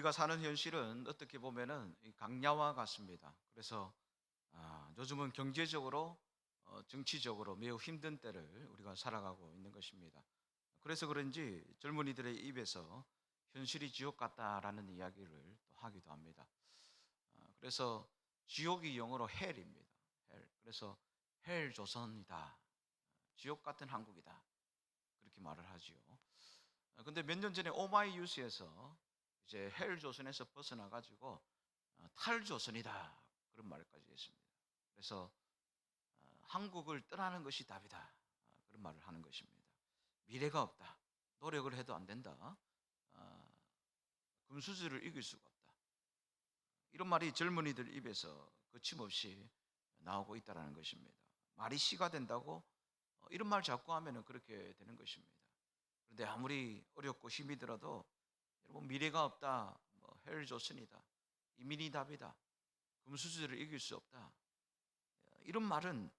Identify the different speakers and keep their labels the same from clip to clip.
Speaker 1: 우리가 사는 현실은 어떻게 보면은 이 강야와 같습니다. 그래서 요즘은 경제적으로 정치적으로 매우 힘든 때를 우리가 살아가고 있는 것입니다. 그래서 그런지 젊은이들의 입에서 현실이 지옥 같다라는 이야기를 또 하기도 합니다. 그래서 지옥이 영어로 헬입니다. 헬. 그래서 헬 조선이다. 지옥 같은 한국이다. 그렇게 말을 하지요. 근데 몇 년 전에 오마이뉴스에서 이제 헬 조선에서 벗어나 가지고 탈조선이다 그런 말까지 했습니다. 그래서 한국을 떠나는 것이 답이다 그런 말을 하는 것입니다. 미래가 없다. 노력을 해도 안 된다. 어, 금수저를 이길 수가 없다. 이런 말이 젊은이들 입에서 거침없이 나오고 있다는 것입니다. 말이 씨가 된다고 이런 말 자꾸 하면 그렇게 되는 것입니다. 그런데 아무리 어렵고 힘이 들어도 여러분 미래가 없다. 헬 조선이다. 이민이 답이다. 금수저를 이길 수 없다. 이런 말은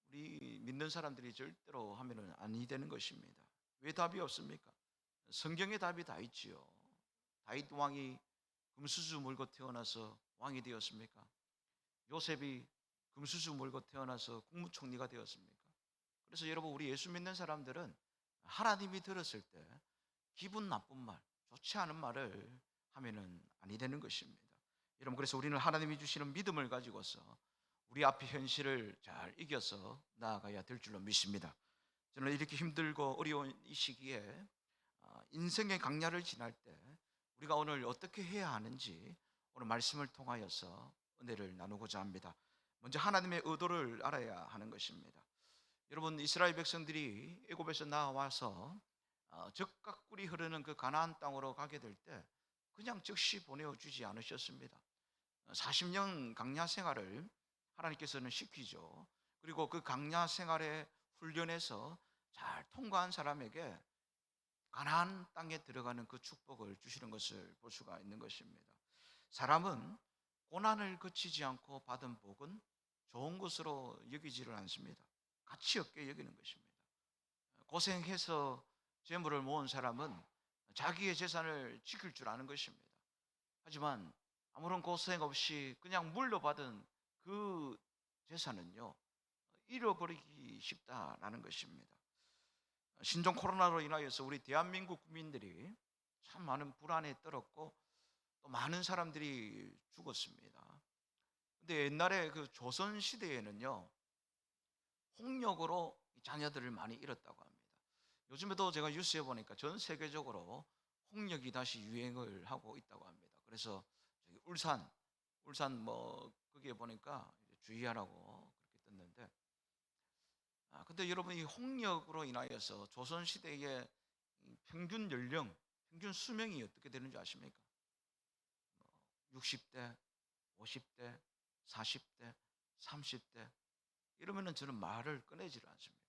Speaker 1: 우리 믿는 사람들이 절대로 하면은 아니 되는 것입니다. 왜 답이 없습니까? 성경에 답이 다 있지요. 다윗 왕이 금수저 물고 태어나서 왕이 되었습니까? 요셉이 금수저 물고 태어나서 국무총리가 되었습니까? 그래서 여러분 우리 예수 믿는 사람들은 하나님이 들었을 때 기분 나쁜 말, 좋지 않은 말을 하면은 아니 되는 것입니다. 여러분 그래서 우리는 하나님이 주시는 믿음을 가지고서 우리 앞의 현실을 잘 이겨서 나아가야 될 줄로 믿습니다. 저는 이렇게 힘들고 어려운 이 시기에 인생의 강야를 지날 때 우리가 오늘 어떻게 해야 하는지 오늘 말씀을 통하여서 은혜를 나누고자 합니다. 먼저 하나님의 의도를 알아야 하는 것입니다. 여러분 이스라엘 백성들이 애굽에서 나와서 적과 꿀이 흐르는 그 가나안 땅으로 가게 될 때 그냥 즉시 보내주지 않으셨습니다. 40년 강야 생활을 하나님께서는 시키죠. 그리고 그 강야 생활의 훈련에서 잘 통과한 사람에게 가나안 땅에 들어가는 그 축복을 주시는 것을 볼 수가 있는 것입니다. 사람은 고난을 거치지 않고 받은 복은 좋은 것으로 여기지를 않습니다. 가치 없게 여기는 것입니다. 고생해서 재물을 모은 사람은 자기의 재산을 지킬 줄 아는 것입니다. 하지만 아무런 고생 없이 그냥 물려받은 그 재산은요, 잃어버리기 쉽다라는 것입니다. 신종 코로나로 인하여서 우리 대한민국 국민들이 참 많은 불안에 떨었고 또 많은 사람들이 죽었습니다. 근데 옛날에 그 조선 시대에는요, 홍역으로 자녀들을 많이 잃었다고 합니다. 요즘에도 제가 뉴스에 보니까 전 세계적으로 홍역이 다시 유행을 하고 있다고 합니다. 그래서 저기 울산 거기에 보니까 이제 주의하라고 그렇게 떴는데, 근데 여러분 이 홍역으로 인하여서 조선 시대의 이 평균 연령, 평균 수명이 어떻게 되는지 아십니까? 60대, 50대, 40대, 30대 이러면은 저는 말을 꺼내지를 않습니다.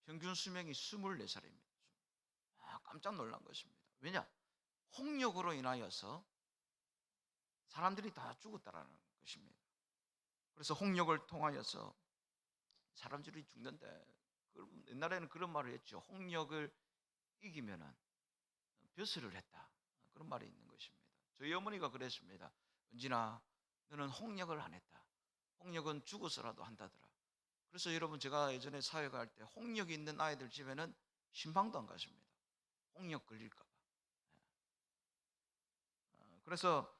Speaker 1: 평균 수명이 24살입니다. 깜짝 놀란 것입니다. 왜냐? 홍역으로 인하여서 사람들이 다 죽었다라는 것입니다. 그래서 홍역을 통하여서 사람들이 죽는데 옛날에는 그런 말을 했죠. 홍역을 이기면은 벼슬을 했다. 그런 말이 있는 것입니다. 저희 어머니가 그랬습니다. 은진아, 너는 홍역을 안 했다. 홍역은 죽어서라도 한다더라. 그래서 여러분 제가 예전에 사회가 할 때 홍역이 있는 아이들 집에는 신방도 안 갔습니다. 홍역 걸릴까 봐. 예. 그래서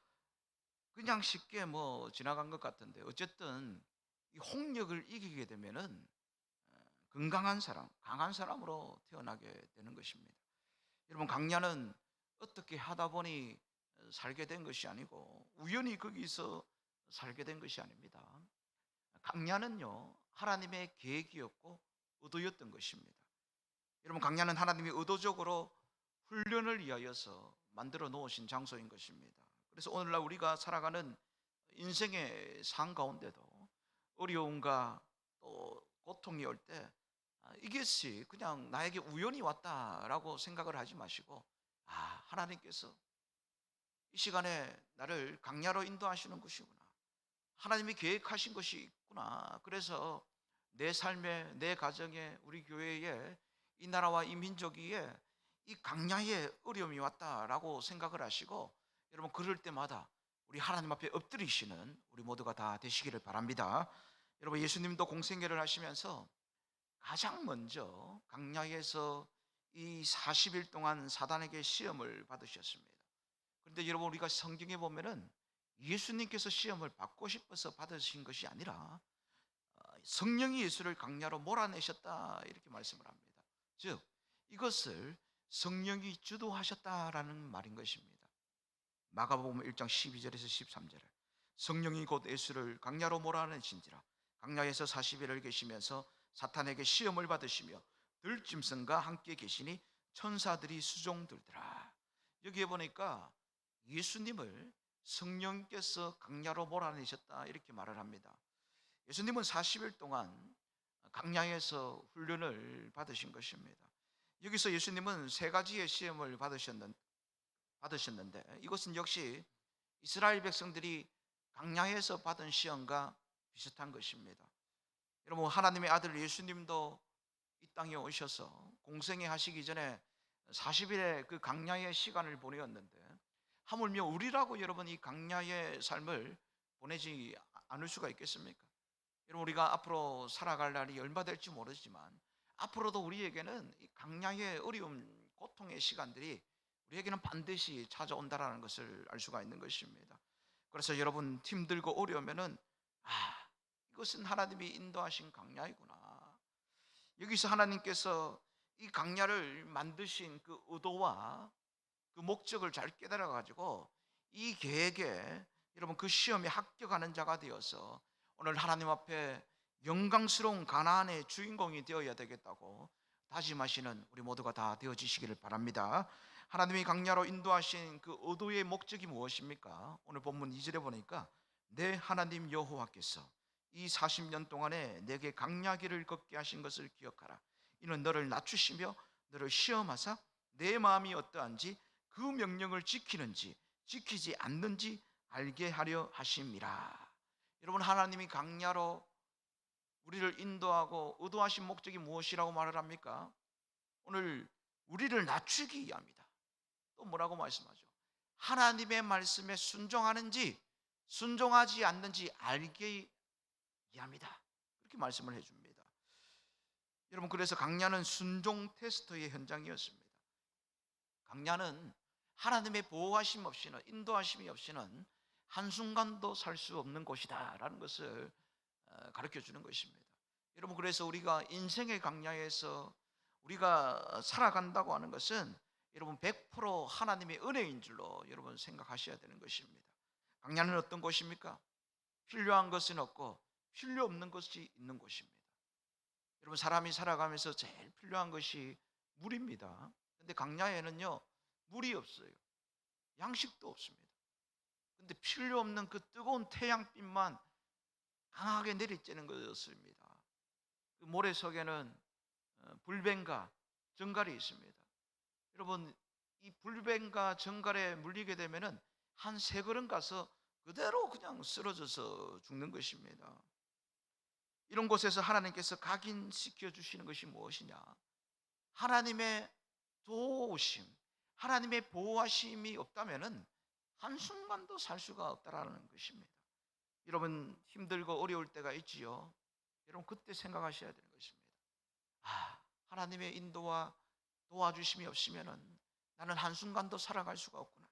Speaker 1: 그냥 쉽게 지나간 것 같은데 어쨌든 이 홍역을 이기게 되면은 건강한 사람, 강한 사람으로 태어나게 되는 것입니다. 여러분 강야는 어떻게 하다 보니 살게 된 것이 아니고 우연히 거기서 살게 된 것이 아닙니다. 강야는요 하나님의 계획이었고 의도였던 것입니다. 여러분 강야는 하나님이 의도적으로 훈련을 위하여서 만들어 놓으신 장소인 것입니다. 그래서 오늘날 우리가 살아가는 인생의 삶 가운데도 어려움과 또 고통이 올 때 이것이 그냥 나에게 우연히 왔다라고 생각을 하지 마시고 하나님께서 이 시간에 나를 강야로 인도하시는 것이구나. 하나님이 계획하신 것이 있구나. 그래서 내 삶에, 내 가정에, 우리 교회에, 이 나라와 이 민족 위에 이 강야의 어려움이 왔다라고 생각을 하시고 여러분 그럴 때마다 우리 하나님 앞에 엎드리시는 우리 모두가 다 되시기를 바랍니다. 여러분 예수님도 공생애를 하시면서 가장 먼저 광야에서 이 40일 동안 사단에게 시험을 받으셨습니다. 그런데 여러분 우리가 성경에 보면은 예수님께서 시험을 받고 싶어서 받으신 것이 아니라 성령이 예수를 광야로 몰아내셨다 이렇게 말씀을 합니다. 즉 이것을 성령이 주도하셨다라는 말인 것입니다. 마가복음 1장 12절에서 13절에 성령이 곧 예수를 광야로 몰아내신지라 광야에서 40일을 계시면서 사탄에게 시험을 받으시며 들짐승과 함께 계시니 천사들이 수종들더라. 여기에 보니까 예수님을 성령께서 광야로 몰아내셨다 이렇게 말을 합니다. 예수님은 40일 동안 광야에서 훈련을 받으신 것입니다. 여기서 예수님은 세 가지의 시험을 받으셨는데 이것은 역시 이스라엘 백성들이 광야에서 받은 시험과 비슷한 것입니다. 여러분 하나님의 아들 예수님도 이 땅에 오셔서 공생애 하시기 전에 40일의 그 광야의 시간을 보내었는데 하물며 우리라고 여러분 이 광야의 삶을 보내지 않을 수가 있겠습니까? 여러분 우리가 앞으로 살아갈 날이 얼마 될지 모르지만 앞으로도 우리에게는 이 광야의 어려움, 고통의 시간들이 우리에게는 반드시 찾아온다라는 것을 알 수가 있는 것입니다. 그래서 여러분 힘들고 어려우면은 이것은 하나님이 인도하신 광야이구나. 여기서 하나님께서 이 광야를 만드신 그 의도와 그 목적을 잘 깨달아 가지고 이 계획에 여러분 그 시험에 합격하는 자가 되어서 오늘 하나님 앞에 영광스러운 가나안의 주인공이 되어야 되겠다고 다짐하시는 우리 모두가 다 되어지시기를 바랍니다. 하나님이 광야로 인도하신 그 의도의 목적이 무엇입니까? 오늘 본문 2절에 보니까 내 하나님 여호와께서 이 40년 동안에 내게 광야길을 걷게 하신 것을 기억하라. 이는 너를 낮추시며 너를 시험하사 내 마음이 어떠한지 그 명령을 지키는지 지키지 않는지 알게 하려 하심이라. 여러분 하나님이 광야로 우리를 인도하고 의도하신 목적이 무엇이라고 말을 합니까? 오늘 우리를 낮추기 위함이다. 또 뭐라고 말씀하죠? 하나님의 말씀에 순종하는지 순종하지 않는지 알게 위함이다. 그렇게 말씀을 해줍니다. 여러분 그래서 광야는 순종 테스트의 현장이었습니다. 광야는 하나님의 보호하심 없이는 인도하심이 없이는 한순간도 살 수 없는 곳이다 라는 것을 가르쳐 주는 것입니다. 여러분 그래서 우리가 인생의 광야에서 우리가 살아간다고 하는 것은 여러분 100% 하나님의 은혜인 줄로 여러분 생각하셔야 되는 것입니다. 광야는 어떤 곳입니까? 필요한 것은 없고 필요 없는 것이 있는 곳입니다. 여러분 사람이 살아가면서 제일 필요한 것이 물입니다. 근데 광야에는요 물이 없어요. 양식도 없습니다. 근데 필요 없는 그 뜨거운 태양빛만 강하게 내리쬐는 것이었습니다. 그 모래속에는 불뱀과 정갈이 있습니다. 여러분 이 불뱀과 정갈에 물리게 되면은 한 세 걸음 가서 그대로 그냥 쓰러져서 죽는 것입니다. 이런 곳에서 하나님께서 각인시켜 주시는 것이 무엇이냐? 하나님의 도우심, 하나님의 보호하심이 없다면은 한순간도 살 수가 없다라는 것입니다. 여러분 힘들고 어려울 때가 있지요. 여러분 그때 생각하셔야 되는 것입니다. 하나님의 인도와 도와주심이 없으면은 나는 한순간도 살아갈 수가 없구나.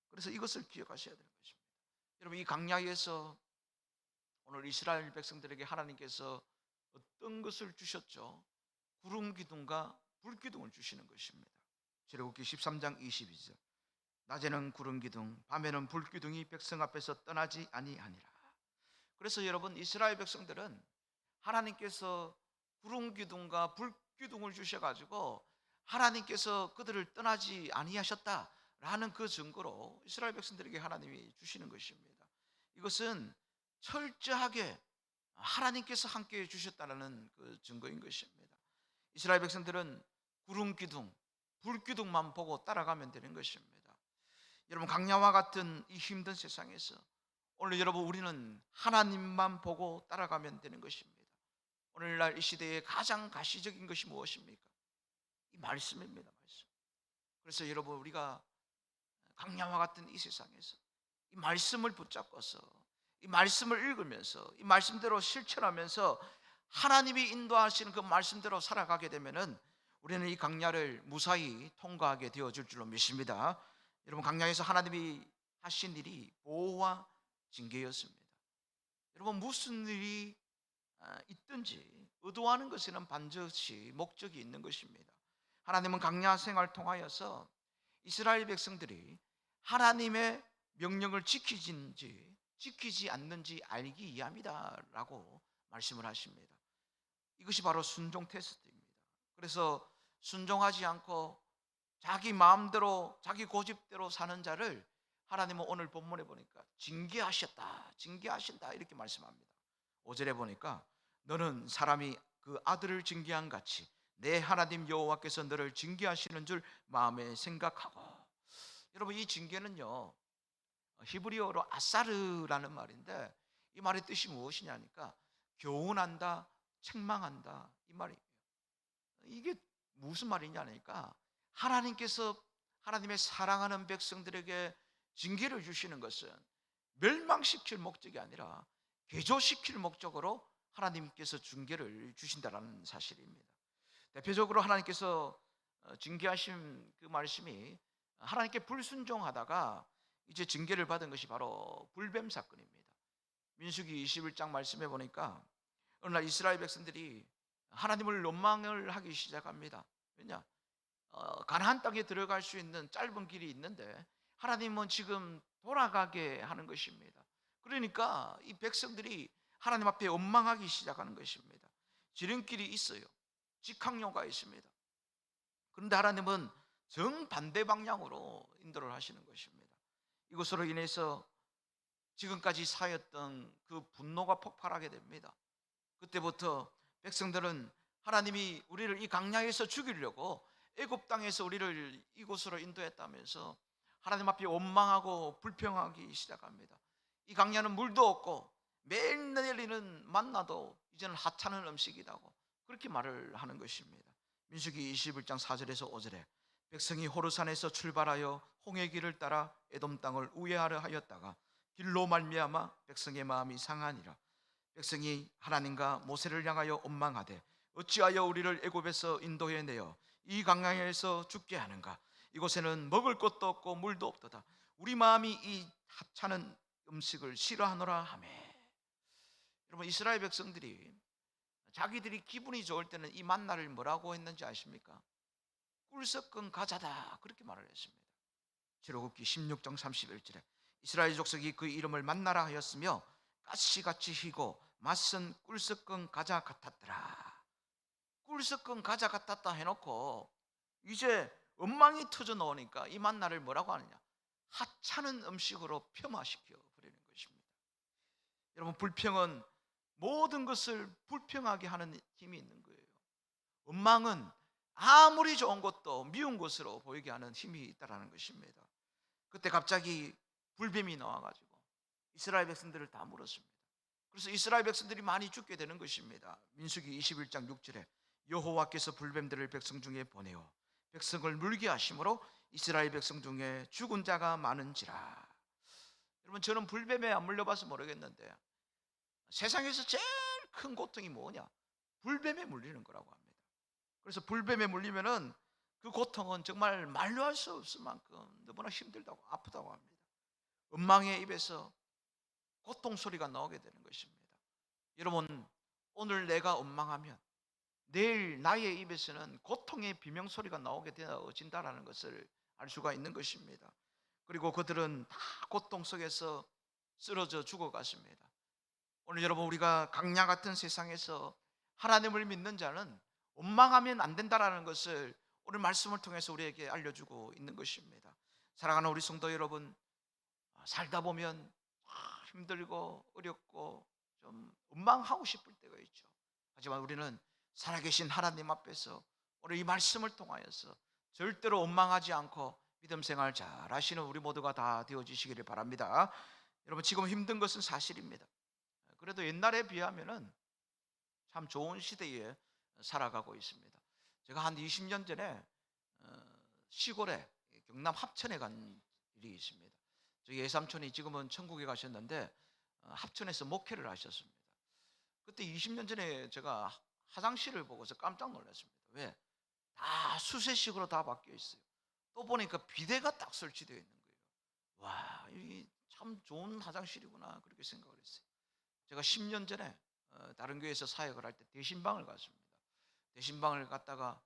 Speaker 1: 그래서 이것을 기억하셔야 되는 것입니다. 여러분 이 광야에서 오늘 이스라엘 백성들에게 하나님께서 어떤 것을 주셨죠? 구름 기둥과 불 기둥을 주시는 것입니다. 출애굽기 13장 22절. 낮에는 구름 기둥, 밤에는 불 기둥이 백성 앞에서 떠나지 아니하니라. 그래서 여러분 이스라엘 백성들은 하나님께서 구름 기둥과 불 기둥을 주셔 가지고 하나님께서 그들을 떠나지 아니하셨다라는 그 증거로 이스라엘 백성들에게 하나님이 주시는 것입니다. 이것은 철저하게 하나님께서 함께 해 주셨다는 그 증거인 것입니다. 이스라엘 백성들은 구름 기둥, 불 기둥만 보고 따라가면 되는 것입니다. 여러분 광야와 같은 이 힘든 세상에서 오늘 여러분 우리는 하나님만 보고 따라가면 되는 것입니다. 오늘날 이 시대에 가장 가시적인 것이 무엇입니까? 이 말씀입니다. 말씀. 그래서 여러분 우리가 강야와 같은 이 세상에서 이 말씀을 붙잡고서 이 말씀을 읽으면서 이 말씀대로 실천하면서 하나님이 인도하시는 그 말씀대로 살아가게 되면은 우리는 이 강야를 무사히 통과하게 되어질 줄로 믿습니다. 여러분, 강야에서 하나님이 하신 일이 보호와 징계였습니다. 여러분, 무슨 일이 있든지 의도하는 것에는 반드시 목적이 있는 것입니다. 하나님은 강야 생활을 통하여서 이스라엘 백성들이 하나님의 명령을 지키는지 지키지 않는지 알기 위함이다라고 말씀을 하십니다. 이것이 바로 순종 테스트입니다. 그래서 순종하지 않고 자기 마음대로 자기 고집대로 사는 자를 하나님은 오늘 본문에 보니까 징계하신다 이렇게 말씀합니다. 5절에 보니까 너는 사람이 그 아들을 징계한 같이 내 하나님 여호와께서 너를 징계하시는 줄 마음에 생각하고. 여러분, 이 징계는요 히브리어로 아사르라는 말인데 이 말의 뜻이 무엇이냐니까 교훈한다, 책망한다 이 말이에요. 이게 무슨 말이냐니까 하나님께서 하나님의 사랑하는 백성들에게 징계를 주시는 것은 멸망시킬 목적이 아니라 개조시킬 목적으로 하나님께서 징계를 주신다는 사실입니다. 대표적으로 하나님께서 징계하신 그 말씀이 하나님께 불순종하다가 이제 징계를 받은 것이 바로 불뱀 사건입니다. 민수기 21장 말씀해 보니까 어느 날 이스라엘 백성들이 하나님을 원망을 하기 시작합니다. 왜냐? 가나안 땅에 들어갈 수 있는 짧은 길이 있는데 하나님은 지금 돌아가게 하는 것입니다. 그러니까 이 백성들이 하나님 앞에 원망하기 시작하는 것입니다. 지름길이 있어요. 직항로가 있습니다. 그런데 하나님은 정반대 방향으로 인도를 하시는 것입니다. 이것으로 인해서 지금까지 쌓였던 그 분노가 폭발하게 됩니다. 그때부터 백성들은 하나님이 우리를 이 강야에서 죽이려고 애굽 땅에서 우리를 이곳으로 인도했다면서 하나님 앞에 원망하고 불평하기 시작합니다. 이 강야는 물도 없고 매일 내리는 만나도 이제는 하찮은 음식이라고 그렇게 말을 하는 것입니다. 민수기 21장 4절에서 5절에 백성이 호르산에서 출발하여 홍해 길을 따라 에돔 땅을 우회하려 하였다가 길로 말미암아 백성의 마음이 상하니라. 백성이 하나님과 모세를 향하여 원망하되 어찌하여 우리를 애굽에서 인도해 내어 이 강야에서 죽게 하는가? 이곳에는 먹을 것도 없고 물도 없도다. 우리 마음이 이 하찮은 음식을 싫어하노라 하며. 여러분, 이스라엘 백성들이 자기들이 기분이 좋을 때는 이 만나를 뭐라고 했는지 아십니까? 꿀 섞은 과자다 그렇게 말을 했습니다. 출애굽기 16장 31절에 이스라엘 족속이 그 이름을 만나라 하였으며 가시같이 희고 맛은 꿀 섞은 과자 같았더라. 꿀 섞은 과자 같았다 해놓고 이제 엉망이 터져 나오니까 이 만나를 뭐라고 하느냐? 하찮은 음식으로 폄하시켜 버리는 것입니다. 여러분, 불평은 모든 것을 불평하게 하는 힘이 있는 거예요. 원망은 아무리 좋은 것도 미운 것으로 보이게 하는 힘이 있다는 것입니다. 그때 갑자기 불뱀이 나와가지고 이스라엘 백성들을 다 물었습니다. 그래서 이스라엘 백성들이 많이 죽게 되는 것입니다. 민수기 21장 6절에 여호와께서 불뱀들을 백성 중에 보내어 백성을 물게 하심으로 이스라엘 백성 중에 죽은 자가 많은지라. 여러분, 저는 불뱀에 안 물려봐서 모르겠는데 세상에서 제일 큰 고통이 뭐냐? 불뱀에 물리는 거라고 합니다. 그래서 불뱀에 물리면은 그 고통은 정말 말로 할 수 없을 만큼 너무나 힘들다고 아프다고 합니다. 원망의 입에서 고통 소리가 나오게 되는 것입니다. 여러분, 오늘 내가 원망하면 내일 나의 입에서는 고통의 비명 소리가 나오게 되어진다라는 것을 알 수가 있는 것입니다. 그리고 그들은 다 고통 속에서 쓰러져 죽어갔습니다. 오늘 여러분, 우리가 강야 같은 세상에서 하나님을 믿는 자는 원망하면 안 된다라는 것을 오늘 말씀을 통해서 우리에게 알려주고 있는 것입니다. 사랑하는 우리 성도 여러분, 살다 보면 힘들고 어렵고 좀 원망하고 싶을 때가 있죠. 하지만 우리는 살아계신 하나님 앞에서 오늘 이 말씀을 통하여서 절대로 원망하지 않고 믿음 생활 잘 하시는 우리 모두가 다 되어지시기를 바랍니다. 여러분, 지금 힘든 것은 사실입니다. 그래도 옛날에 비하면은 참 좋은 시대에 살아가고 있습니다. 제가 한 20년 전에 시골에 경남 합천에 간 일이 있습니다. 저희 외삼촌이 지금은 천국에 가셨는데 합천에서 목회를 하셨습니다. 그때 20년 전에 제가 화장실을 보고서 깜짝 놀랐습니다. 왜? 다 수세식으로 다 바뀌어 있어요. 또 보니까 비데가 딱 설치되어 있는 거예요. 와, 이 참 좋은 화장실이구나 그렇게 생각을 했어요. 제가 10년 전에 다른 교회에서 사역을 할 때 대신방을 갔습니다. 대신방을 갔다가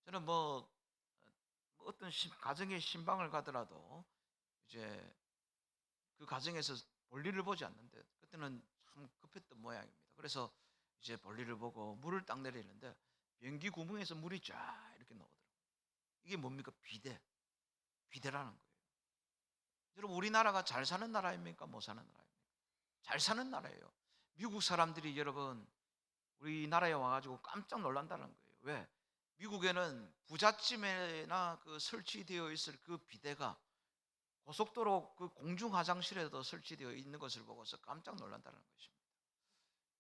Speaker 1: 저는 뭐 어떤 가정의 신방을 가더라도 이제 그 가정에서 볼일을 보지 않는데 그때는 참 급했던 모양입니다. 그래서 이제 볼일을 보고 물을 딱 내리는데 변기 구멍에서 물이 쫙 이렇게 나오더라고요. 이게 뭡니까? 비데라는 거예요. 여러분, 우리나라가 잘 사는 나라입니까? 못 사는 나라입니까? 잘 사는 나라예요. 미국 사람들이 여러분 우리나라에 와가지고 깜짝 놀란다는 거예요. 왜? 미국에는 부잣집에나 그 설치되어 있을 그 비데가 고속도로 그 공중 화장실에도 설치되어 있는 것을 보고서 깜짝 놀란다는 것입니다.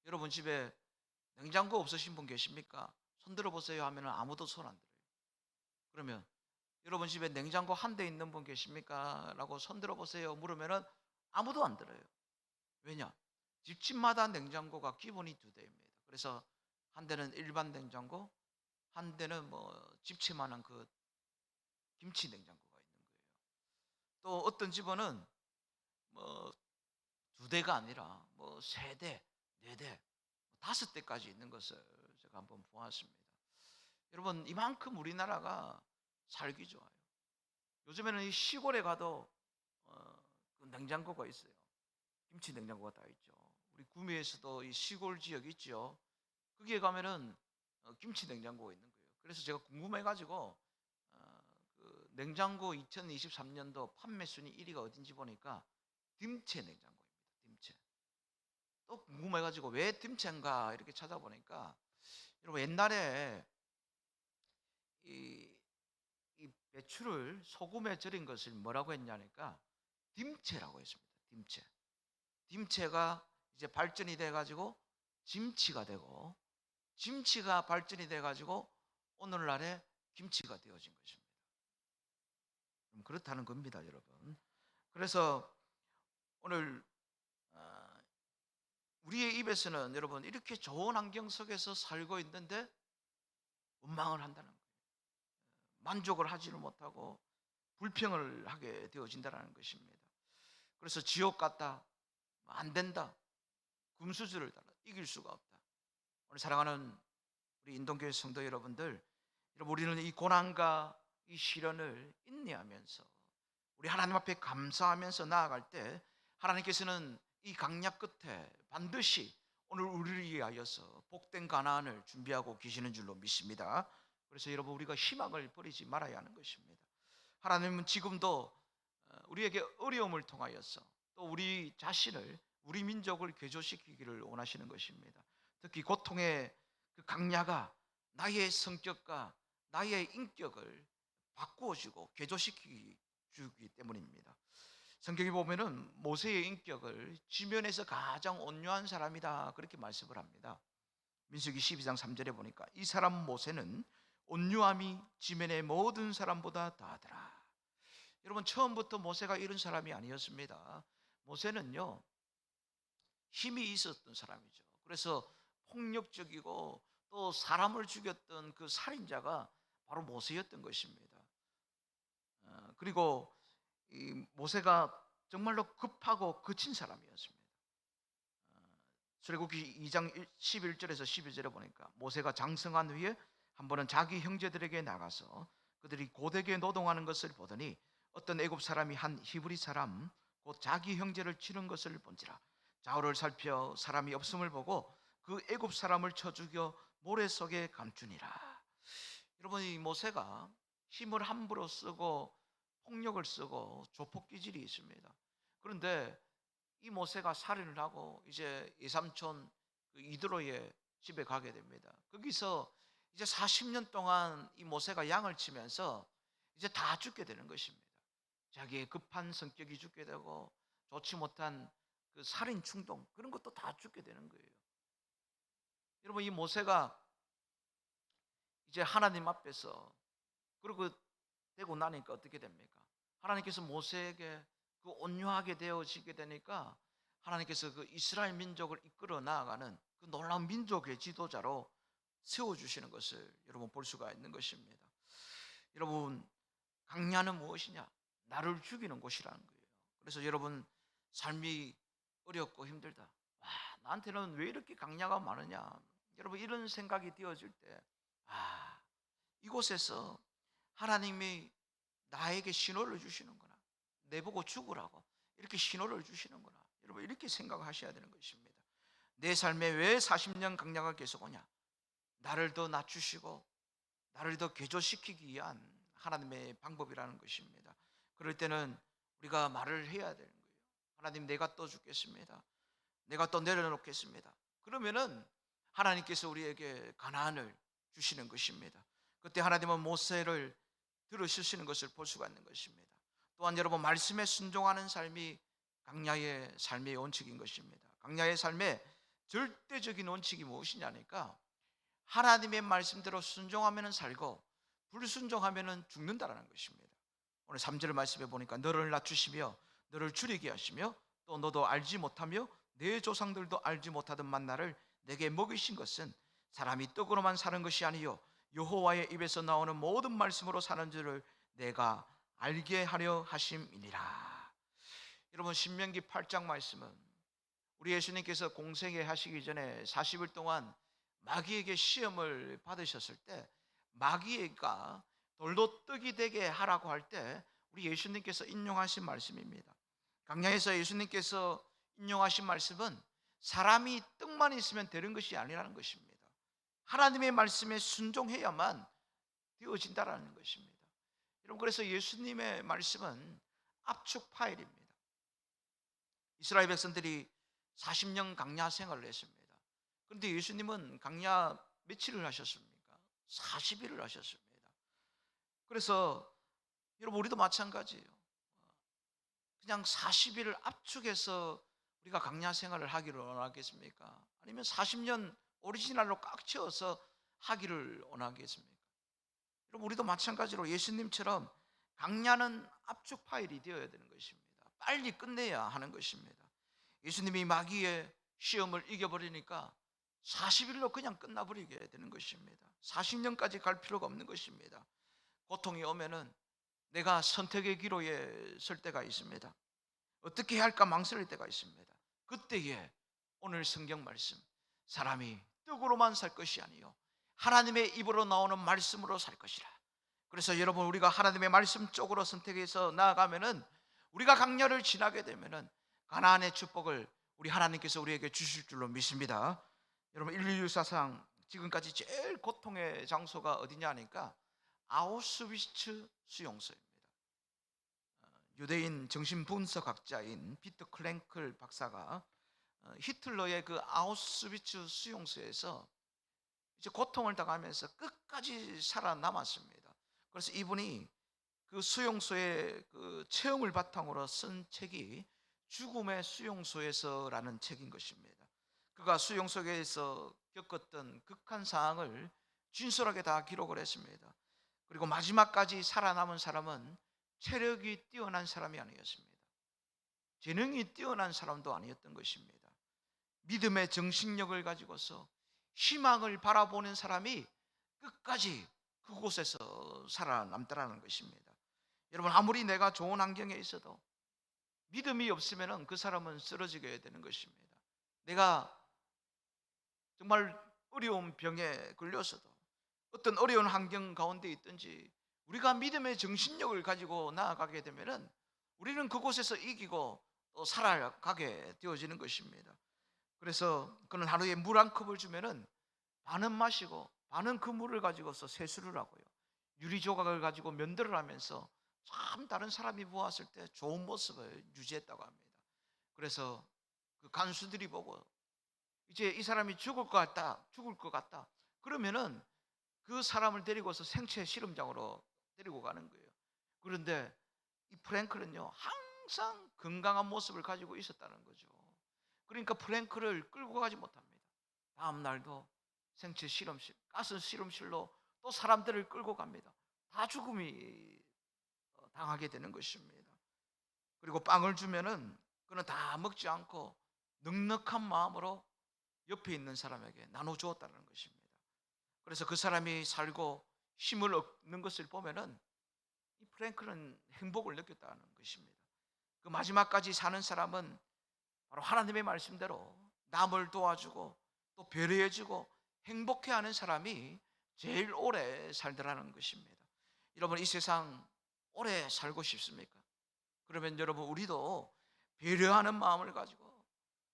Speaker 1: 여러분 집에 냉장고 없으신 분 계십니까? 손 들어 보세요 하면 아무도 손 안 들어요. 그러면 여러분 집에 냉장고 한 대 있는 분 계십니까? 라고 손 들어 보세요 물으면은 아무도 안 들어요. 왜냐? 집집마다 냉장고가 기본이 두 대입니다. 그래서 한 대는 일반 냉장고, 한 대는 뭐 집채만한 그 김치 냉장고가 있는 거예요. 또 어떤 집은 뭐 두 대가 아니라 뭐 세 대, 네 대, 다섯 대까지 있는 것을 제가 한번 보았습니다. 여러분, 이만큼 우리나라가 살기 좋아요. 요즘에는 이 시골에 가도 그 냉장고가 있어요. 김치 냉장고가 다 있죠. 우리 구미에서도 이 시골 지역 있죠. 거기에 가면은 김치 냉장고가 있는 거예요. 그래서 제가 궁금해가지고 그 냉장고 2023년도 판매 순위 1위가 어딘지 보니까 딤체 냉장고입니다. 딤체. 또 궁금해가지고 왜 딤체인가 이렇게 찾아보니까 여러분 옛날에 이, 이 배추를 소금에 절인 것을 뭐라고 했냐니까 딤체라고 했습니다. 딤체. 딤체가 이제 발전이 돼가지고 김치가 되고 김치가 발전이 돼가지고 오늘날의 김치가 되어진 것입니다. 그렇다는 겁니다, 여러분. 그래서 오늘 우리의 입에서는 여러분 이렇게 좋은 환경 속에서 살고 있는데 원망을 한다는 거예요. 만족을 하지를 못하고 불평을 하게 되어진다는 것입니다. 그래서 지옥 같다, 안 된다, 금수저를 달라, 이길 수가 없다. 오늘 사랑하는 우리 인동교회 성도 여러분들, 여러분 우리는 이 고난과 이 시련을 인내하면서 우리 하나님 앞에 감사하면서 나아갈 때 하나님께서는 이 강약 끝에 반드시 오늘 우리를 위하여서 복된 가나안을 준비하고 계시는 줄로 믿습니다. 그래서 여러분 우리가 희망을 버리지 말아야 하는 것입니다. 하나님은 지금도 우리에게 어려움을 통하여서 또 우리 자신을 우리 민족을 개조시키기를 원하시는 것입니다. 특히 고통의 그 강야가 나의 성격과 나의 인격을 바꾸어주고 개조시키기 주기 때문입니다. 성경에 보면은 모세의 인격을 지면에서 가장 온유한 사람이다 그렇게 말씀을 합니다. 민수기 12장 3절에 보니까 이 사람 모세는 온유함이 지면의 모든 사람보다 다하더라. 여러분 처음부터 모세가 이런 사람이 아니었습니다. 모세는요 힘이 있었던 사람이죠. 그래서 폭력적이고 또 사람을 죽였던 그 살인자가 바로 모세였던 것입니다. 그리고 이 모세가 정말로 급하고 거친 사람이었습니다. 출애굽기 2장 11절에서 12절에 보니까 모세가 장성한 후에 한 번은 자기 형제들에게 나가서 그들이 고되게 노동하는 것을 보더니 어떤 애굽 사람이 한 히브리 사람 곧 자기 형제를 치는 것을 본지라 좌우를 살펴 사람이 없음을 보고 그 애굽 사람을 쳐 죽여 모래 속에 감추니라. 여러분 이 모세가 힘을 함부로 쓰고 폭력을 쓰고 조폭 기질이 있습니다. 그런데 이 모세가 살인을 하고 이제 이삼촌 그 이드로의 집에 가게 됩니다. 거기서 이제 40년 동안 이 모세가 양을 치면서 이제 다 죽게 되는 것입니다. 자기의 급한 성격이 죽게 되고 좋지 못한 그 살인 충동 그런 것도 다 죽게 되는 거예요. 여러분 이 모세가 이제 하나님 앞에서 그리고 되고 나니까 어떻게 됩니까? 하나님께서 모세에게 그 온유하게 되어지게 되니까 하나님께서 그 이스라엘 민족을 이끌어 나아가는 그 놀라운 민족의 지도자로 세워주시는 것을 여러분 볼 수가 있는 것입니다. 여러분, 강야는 무엇이냐? 나를 죽이는 곳이라는 거예요. 그래서 여러분, 삶이 어렵고 힘들다. 와, 나한테는 왜 이렇게 강야가 많으냐? 여러분, 이런 생각이 되어질 때, 아, 이곳에서 하나님이 나에게 신호를 주시는구나. 내보고 죽으라고 이렇게 신호를 주시는구나. 여러분, 이렇게 생각하셔야 되는 것입니다. 내 삶에 왜 40년 강야가 계속 오냐? 나를 더 낮추시고 나를 더 개조시키기 위한 하나님의 방법이라는 것입니다. 그럴 때는 우리가 말을 해야 되는 거예요. 하나님, 내가 또 죽겠습니다. 내가 또 내려놓겠습니다. 그러면은 하나님께서 우리에게 가나안을 주시는 것입니다. 그때 하나님은 모세를 들으시는 것을 볼 수가 있는 것입니다. 또한 여러분, 말씀에 순종하는 삶이 강야의 삶의 원칙인 것입니다. 강야의 삶의 절대적인 원칙이 무엇이냐니까 하나님의 말씀대로 순종하면 살고 불순종하면 죽는다라는 것입니다. 오늘 3절 말씀에 보니까 너를 낮추시며 너를 줄이게 하시며 또 너도 알지 못하며 내 조상들도 알지 못하던 만나를 내게 먹이신 것은 사람이 떡으로만 사는 것이 아니요 여호와의 입에서 나오는 모든 말씀으로 사는 줄을 내가 알게 하려 하심이니라. 여러분, 신명기 8장 말씀은 우리 예수님께서 공생애 하시기 전에 40일 동안 마귀에게 시험을 받으셨을 때 마귀가 돌로 떡이 되게 하라고 할 때 우리 예수님께서 인용하신 말씀입니다. 강야에서 예수님께서 인용하신 말씀은 사람이 떡만 있으면 되는 것이 아니라는 것입니다. 하나님의 말씀에 순종해야만 되어진다라는 것입니다. 여러분, 그래서 예수님의 말씀은 압축 파일입니다. 이스라엘 백성들이 40년 강야 생활을 했습니다. 그런데 예수님은 강야 며칠을 하셨습니까? 40일을 하셨습니다. 그래서 여러분, 우리도 마찬가지예요. 그냥 40일을 압축해서 우리가 강야 생활을 하기를 원하겠습니까? 아니면 40년 오리지널로 꽉 채워서 하기를 원하겠습니까? 여러분, 우리도 마찬가지로 예수님처럼 강야는 압축 파일이 되어야 되는 것입니다. 빨리 끝내야 하는 것입니다. 예수님이 마귀의 시험을 이겨버리니까 40일로 그냥 끝나버리게 되는 것입니다. 40년까지 갈 필요가 없는 것입니다. 고통이 오면은 내가 선택의 기로에 설 때가 있습니다. 어떻게 해야 할까 망설일 때가 있습니다. 그때에 오늘 성경 말씀, 사람이 떡으로만 살 것이 아니요 하나님의 입으로 나오는 말씀으로 살 것이라. 그래서 여러분, 우리가 하나님의 말씀 쪽으로 선택해서 나아가면은 우리가 강야를 지나게 되면은 가나안의 축복을 우리 하나님께서 우리에게 주실 줄로 믿습니다. 여러분, 인류 역사상 지금까지 제일 고통의 장소가 어디냐 하니까 아우슈비츠 수용소입니다. 유대인 정신분석학자인 피터 클랭클 박사가 히틀러의 그 아우슈비츠 수용소에서 이제 고통을 당하면서 끝까지 살아남았습니다. 그래서 이분이 그 수용소의 그 체험을 바탕으로 쓴 책이 죽음의 수용소에서라는 책인 것입니다. 그가 수용소에서 겪었던 극한 상황을 진솔하게 다 기록을 했습니다. 그리고 마지막까지 살아남은 사람은 체력이 뛰어난 사람이 아니었습니다. 재능이 뛰어난 사람도 아니었던 것입니다. 믿음의 정신력을 가지고서 희망을 바라보는 사람이 끝까지 그곳에서 살아남더라는 것입니다. 여러분, 아무리 내가 좋은 환경에 있어도 믿음이 없으면 그 사람은 쓰러지게 되는 것입니다. 내가 정말 어려운 병에 걸려서도 어떤 어려운 환경 가운데 있든지 우리가 믿음의 정신력을 가지고 나아가게 되면은 우리는 그곳에서 이기고 또 살아가게 되어지는 것입니다. 그래서 그는 하루에 물 한 컵을 주면은 반은 마시고 반은 그 물을 가지고서 세수를 하고요. 유리 조각을 가지고 면도를 하면서 참 다른 사람이 보았을 때 좋은 모습을 유지했다고 합니다. 그래서 그 간수들이 보고 이제 이 사람이 죽을 것 같다. 그러면은 그 사람을 데리고서 생체 실험장으로 데리고 가는 거예요. 그런데 이 프랭클은요, 항상 건강한 모습을 가지고 있었다는 거죠. 그러니까 프랭클을 끌고 가지 못합니다. 다음 날도 생체 실험실, 가스 실험실로 또 사람들을 끌고 갑니다. 다 죽음이 당하게 되는 것입니다. 그리고 빵을 주면은 그는 다 먹지 않고 넉넉한 마음으로 옆에 있는 사람에게 나눠 주었다는 것입니다. 그래서 그 사람이 살고 힘을 얻는 것을 보면은 이 프랭클은 행복을 느꼈다는 것입니다. 그 마지막까지 사는 사람은 바로 하나님의 말씀대로 남을 도와주고 또 배려해주고 행복해하는 사람이 제일 오래 살더라는 것입니다. 여러분, 이 세상 오래 살고 싶습니까? 그러면 여러분, 우리도 배려하는 마음을 가지고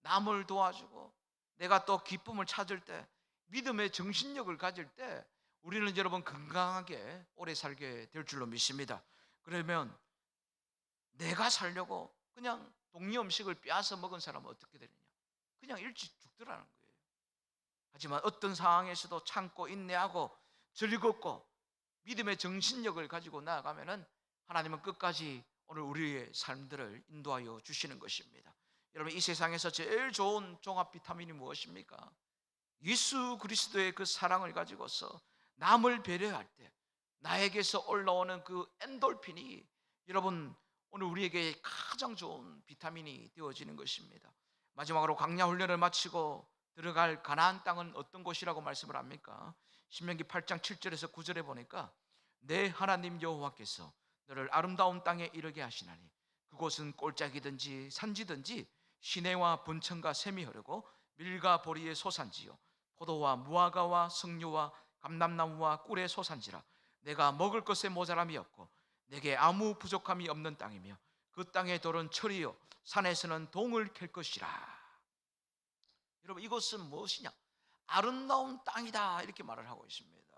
Speaker 1: 남을 도와주고 내가 또 기쁨을 찾을 때, 믿음의 정신력을 가질 때 우리는 여러분 건강하게 오래 살게 될 줄로 믿습니다. 그러면 내가 살려고 그냥 동네 음식을 빼앗아 먹은 사람은 어떻게 되느냐? 그냥 일찍 죽더라는 거예요. 하지만 어떤 상황에서도 참고 인내하고 즐겁고 믿음의 정신력을 가지고 나아가면은 하나님은 끝까지 오늘 우리의 삶들을 인도하여 주시는 것입니다. 여러분, 이 세상에서 제일 좋은 종합 비타민이 무엇입니까? 예수 그리스도의 그 사랑을 가지고서 남을 배려할 때 나에게서 올라오는 그 엔돌핀이 여러분 오늘 우리에게 가장 좋은 비타민이 되어지는 것입니다. 마지막으로 광야 훈련을 마치고 들어갈 가나안 땅은 어떤 곳이라고 말씀을 합니까? 신명기 8장 7절에서 9절에 보니까 내 하나님 여호와께서 너를 아름다운 땅에 이르게 하시나니 그곳은 골짜기든지 산지든지 시내와 분천과 샘이 흐르고 밀과 보리의 소산지요 포도와 무화과와 석류와 감람나무와 꿀의 소산지라. 내가 먹을 것에 모자람이 없고 내게 아무 부족함이 없는 땅이며 그 땅의 돌은 철이요 산에서는 동을 캘 것이라. 여러분, 이것은 무엇이냐? 아름다운 땅이다 이렇게 말을 하고 있습니다.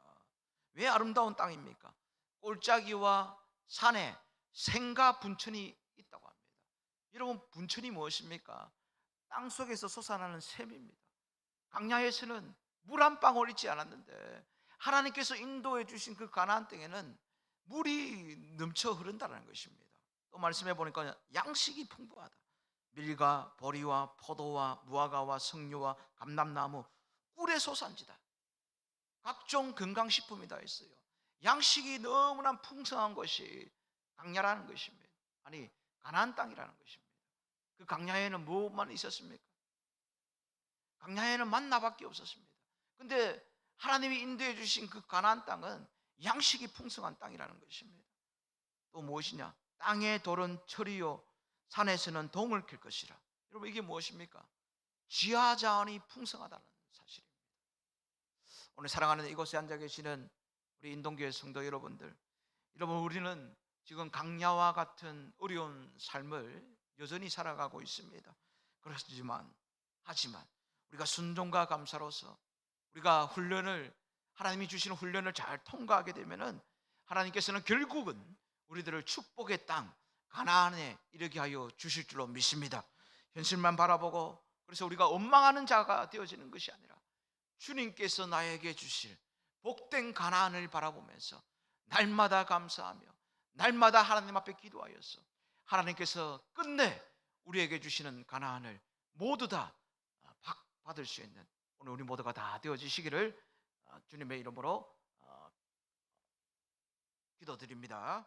Speaker 1: 왜 아름다운 땅입니까? 골짜기와 산에 샘과 분천이 있다고 합니다. 여러분, 분천이 무엇입니까? 땅 속에서 솟아나는 샘입니다. 광야에서는 물 한 방울 있지 않았는데 하나님께서 인도해 주신 그 가나안 땅에는 물이 넘쳐 흐른다는 것입니다. 또 말씀해 보니까 양식이 풍부하다. 밀과 보리와 포도와 무화과와 석류와 감람나무 꿀의 소산지다. 각종 건강식품이 다 있어요. 양식이 너무나 풍성한 것이 광야라는 것입니다. 아니, 가나안 땅이라는 것입니다. 그 광야에는 무엇만 있었습니까? 광야에는 만나밖에 없었습니다. 근데 하나님이 인도해 주신 그 가나안 땅은 양식이 풍성한 땅이라는 것입니다. 또 무엇이냐? 땅의 돌은 철이요 산에서는 동을 캘 것이라. 여러분, 이게 무엇입니까? 지하 자원이 풍성하다는 사실입니다. 오늘 사랑하는 이곳에 앉아 계시는 우리 인동교회 성도 여러분들, 여러분, 우리는 지금 강야와 같은 어려운 삶을 여전히 살아가고 있습니다. 하지만 우리가 순종과 감사로서 우리가 하나님이 주시는 훈련을 잘 통과하게 되면은 하나님께서는 결국은 우리들을 축복의 땅 가나안에 이르게 하여 주실 줄로 믿습니다. 현실만 바라보고 그래서 우리가 원망하는 자가 되어지는 것이 아니라 주님께서 나에게 주실 복된 가나안을 바라보면서 날마다 감사하며 날마다 하나님 앞에 기도하여서 하나님께서 끝내 우리에게 주시는 가나안을 모두 다 받을 수 있는 오늘 우리 모두가 다 되어지시기를 주님의 이름으로 기도드립니다.